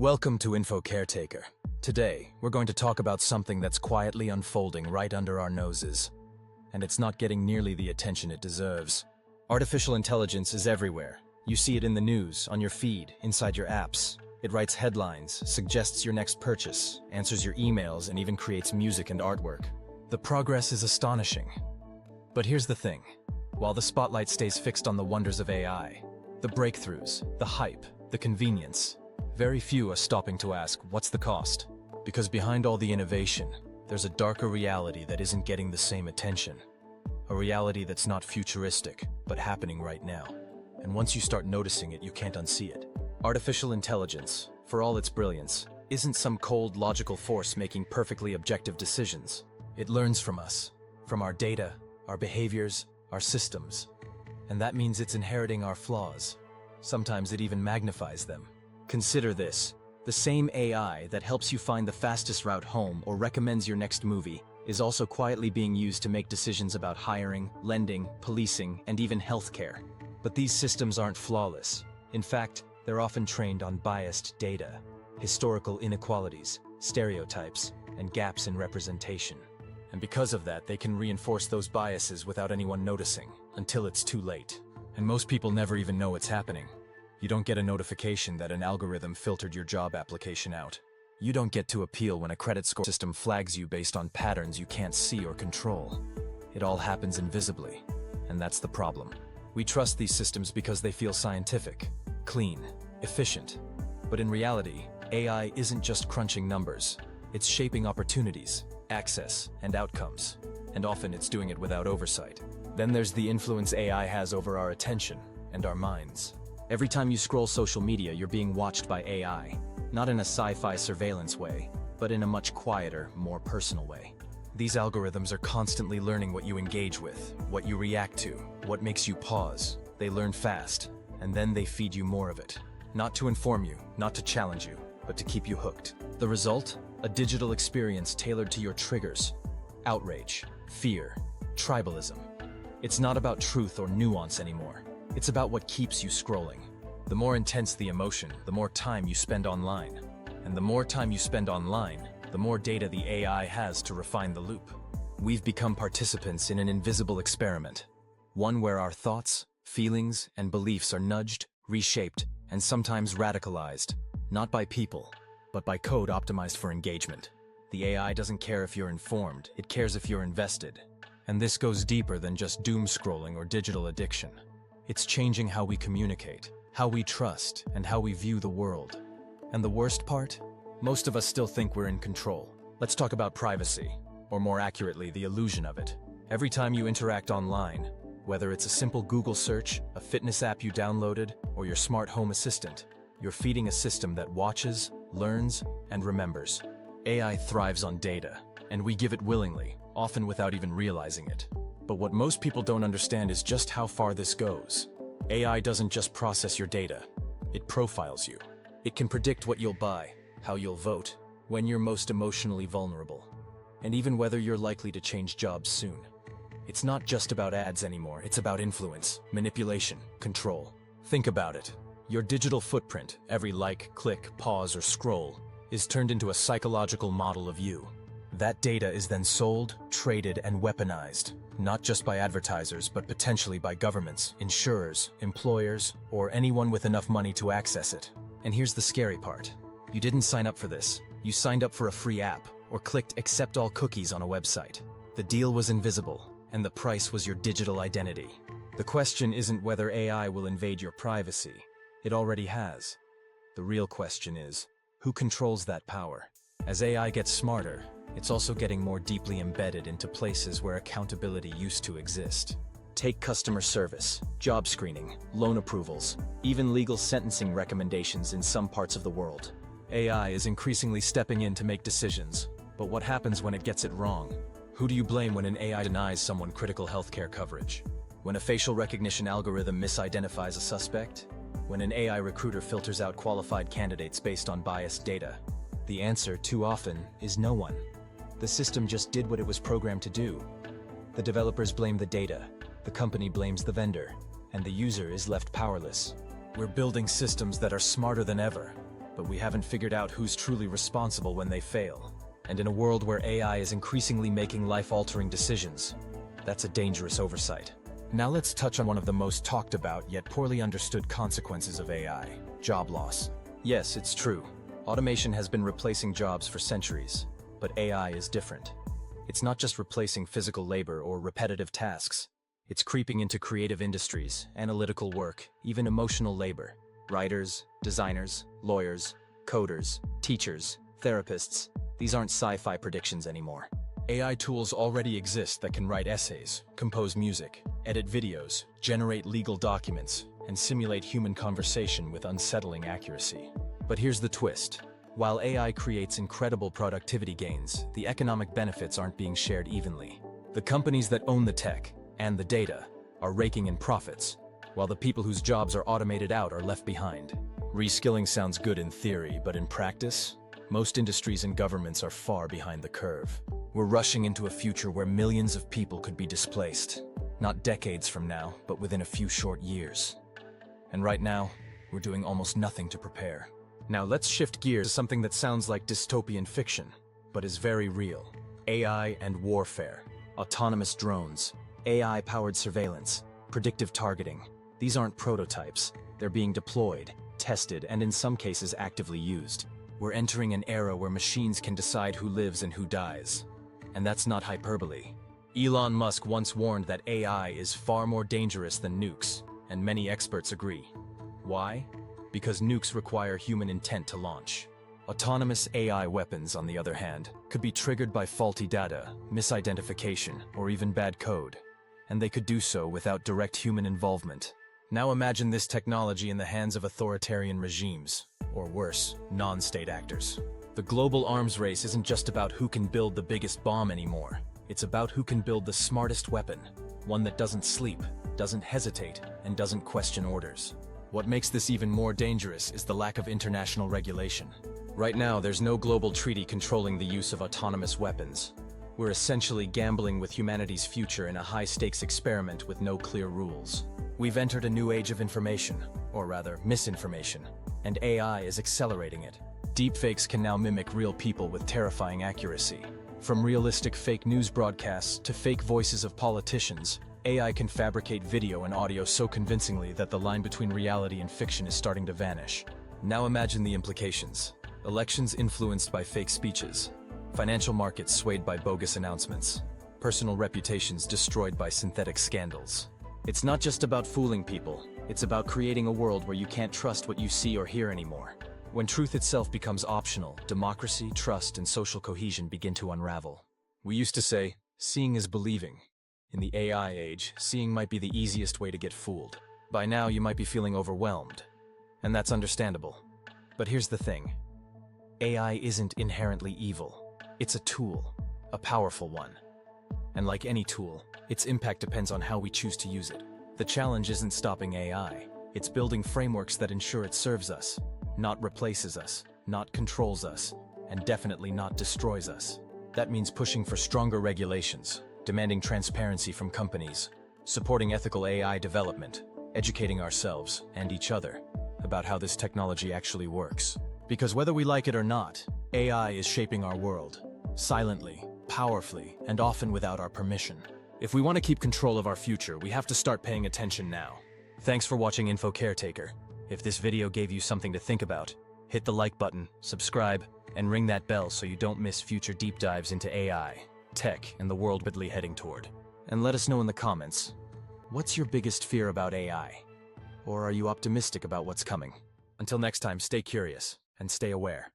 Welcome to InfoCaretaker. Today, we're going to talk about something that's quietly unfolding right under our noses. And it's not getting nearly the attention it deserves. Artificial intelligence is everywhere. You see it in the news, on your feed, inside your apps. It writes headlines, suggests your next purchase, answers your emails, and even creates music and artwork. The progress is astonishing. But here's the thing. While the spotlight stays fixed on the wonders of AI, the breakthroughs, the hype, the convenience, very few are stopping to ask, what's the cost? Because behind all the innovation, there's a darker reality that isn't getting the same attention. A reality that's not futuristic, but happening right now. And once you start noticing it, you can't unsee it. Artificial intelligence, for all its brilliance, isn't some cold, logical force making perfectly objective decisions. It learns from us, from our data, our behaviors, our systems. And that means it's inheriting our flaws. Sometimes it even magnifies them. Consider this. The same AI that helps you find the fastest route home or recommends your next movie is also quietly being used to make decisions about hiring, lending, policing, and even healthcare. But these systems aren't flawless. In fact, they're often trained on biased data, historical inequalities, stereotypes, and gaps in representation. And because of that, they can reinforce those biases without anyone noticing, until it's too late. And most people never even know it's happening. You don't get a notification that an algorithm filtered your job application out. You don't get to appeal when a credit score system flags you based on patterns you can't see or control. It all happens invisibly, and that's the problem. We trust these systems because they feel scientific, clean, efficient. But in reality, AI isn't just crunching numbers. It's shaping opportunities, access, and outcomes. And often it's doing it without oversight. Then there's the influence AI has over our attention and our minds. Every time you scroll social media, you're being watched by AI. Not in a sci-fi surveillance way, but in a much quieter, more personal way. These algorithms are constantly learning what you engage with, what you react to, what makes you pause. They learn fast, and then they feed you more of it. Not to inform you, not to challenge you, but to keep you hooked. The result? A digital experience tailored to your triggers. Outrage, fear, tribalism. It's not about truth or nuance anymore. It's about what keeps you scrolling. The more intense the emotion, the more time you spend online. And the more time you spend online, the more data the AI has to refine the loop. We've become participants in an invisible experiment. One where our thoughts, feelings, and beliefs are nudged, reshaped, and sometimes radicalized. Not by people, but by code optimized for engagement. The AI doesn't care if you're informed, it cares if you're invested. And this goes deeper than just doom scrolling or digital addiction. It's changing how we communicate, how we trust, and how we view the world. And the worst part? Most of us still think we're in control. Let's talk about privacy, or more accurately, the illusion of it. Every time you interact online, whether it's a simple Google search, a fitness app you downloaded, or your smart home assistant, you're feeding a system that watches, learns, and remembers. AI thrives on data, and we give it willingly, often without even realizing it. But what most people don't understand is just how far this goes. AI doesn't just process your data, it profiles you. It can predict what you'll buy, how you'll vote, when you're most emotionally vulnerable, and even whether you're likely to change jobs soon. It's not just about ads anymore, it's about influence, manipulation, control. Think about it. Your digital footprint, every like, click, pause, or scroll, is turned into a psychological model of you. That data is then sold, traded, and weaponized, not just by advertisers, but potentially by governments, insurers, employers, or anyone with enough money to access it. And here's the scary part. You didn't sign up for this. You signed up for a free app, or clicked accept all cookies on a website. The deal was invisible, and the price was your digital identity. The question isn't whether AI will invade your privacy. It already has. The real question is, who controls that power? As AI gets smarter, it's also getting more deeply embedded into places where accountability used to exist. Take customer service, job screening, loan approvals, even legal sentencing recommendations in some parts of the world. AI is increasingly stepping in to make decisions, but what happens when it gets it wrong? Who do you blame when an AI denies someone critical healthcare coverage? When a facial recognition algorithm misidentifies a suspect? When an AI recruiter filters out qualified candidates based on biased data? The answer, too often, is no one. The system just did what it was programmed to do. The developers blame the data, the company blames the vendor, and the user is left powerless. We're building systems that are smarter than ever, but we haven't figured out who's truly responsible when they fail. And in a world where AI is increasingly making life-altering decisions, that's a dangerous oversight. Now let's touch on one of the most talked about yet poorly understood consequences of AI: job loss. Yes, it's true. Automation has been replacing jobs for centuries, but AI is different. It's not just replacing physical labor or repetitive tasks. It's creeping into creative industries, analytical work, even emotional labor. Writers, designers, lawyers, coders, teachers, therapists. These aren't sci-fi predictions anymore. AI tools already exist that can write essays, compose music, edit videos, generate legal documents, and simulate human conversation with unsettling accuracy. But here's the twist. While AI creates incredible productivity gains, the economic benefits aren't being shared evenly. The companies that own the tech and the data are raking in profits, while the people whose jobs are automated out are left behind. Reskilling sounds good in theory, but in practice, most industries and governments are far behind the curve. We're rushing into a future where millions of people could be displaced, not decades from now, but within a few short years. And right now, we're doing almost nothing to prepare. Now let's shift gears to something that sounds like dystopian fiction, but is very real. AI and warfare. Autonomous drones, AI-powered surveillance, predictive targeting. These aren't prototypes. They're being deployed, tested, and in some cases actively used. We're entering an era where machines can decide who lives and who dies. And that's not hyperbole. Elon Musk once warned that AI is far more dangerous than nukes, and many experts agree. Why? Because nukes require human intent to launch. Autonomous AI weapons, on the other hand, could be triggered by faulty data, misidentification, or even bad code. And they could do so without direct human involvement. Now imagine this technology in the hands of authoritarian regimes, or worse, non-state actors. The global arms race isn't just about who can build the biggest bomb anymore. It's about who can build the smartest weapon, one that doesn't sleep, doesn't hesitate, and doesn't question orders. What makes this even more dangerous is the lack of international regulation. Right now, there's no global treaty controlling the use of autonomous weapons. We're essentially gambling with humanity's future in a high-stakes experiment with no clear rules. We've entered a new age of information, or rather, misinformation, and AI is accelerating it. Deepfakes can now mimic real people with terrifying accuracy. From realistic fake news broadcasts to fake voices of politicians, AI can fabricate video and audio so convincingly that the line between reality and fiction is starting to vanish. Now imagine the implications. Elections influenced by fake speeches, financial markets swayed by bogus announcements, personal reputations destroyed by synthetic scandals. It's not just about fooling people, it's about creating a world where you can't trust what you see or hear anymore. When truth itself becomes optional, democracy, trust, and social cohesion begin to unravel. We used to say, seeing is believing. In the AI age, seeing might be the easiest way to get fooled. By now, you might be feeling overwhelmed, and that's understandable. But here's the thing. AI isn't inherently evil. It's a tool, a powerful one. And like any tool, its impact depends on how we choose to use it. The challenge isn't stopping AI. It's building frameworks that ensure it serves us, not replaces us, not controls us, and definitely not destroys us. That means pushing for stronger regulations, demanding transparency from companies, supporting ethical AI development, educating ourselves and each other about how this technology actually works. Because whether we like it or not, AI is shaping our world, silently, powerfully, and often without our permission. If we want to keep control of our future, we have to start paying attention now. Thanks for watching InfoCaretaker. If this video gave you something to think about, hit the like button, subscribe, and ring that bell so you don't miss future deep dives into AI, tech, and the world we're heading toward. And let us know in the comments, what's your biggest fear about AI? Or are you optimistic about what's coming? Until next time, stay curious and stay aware.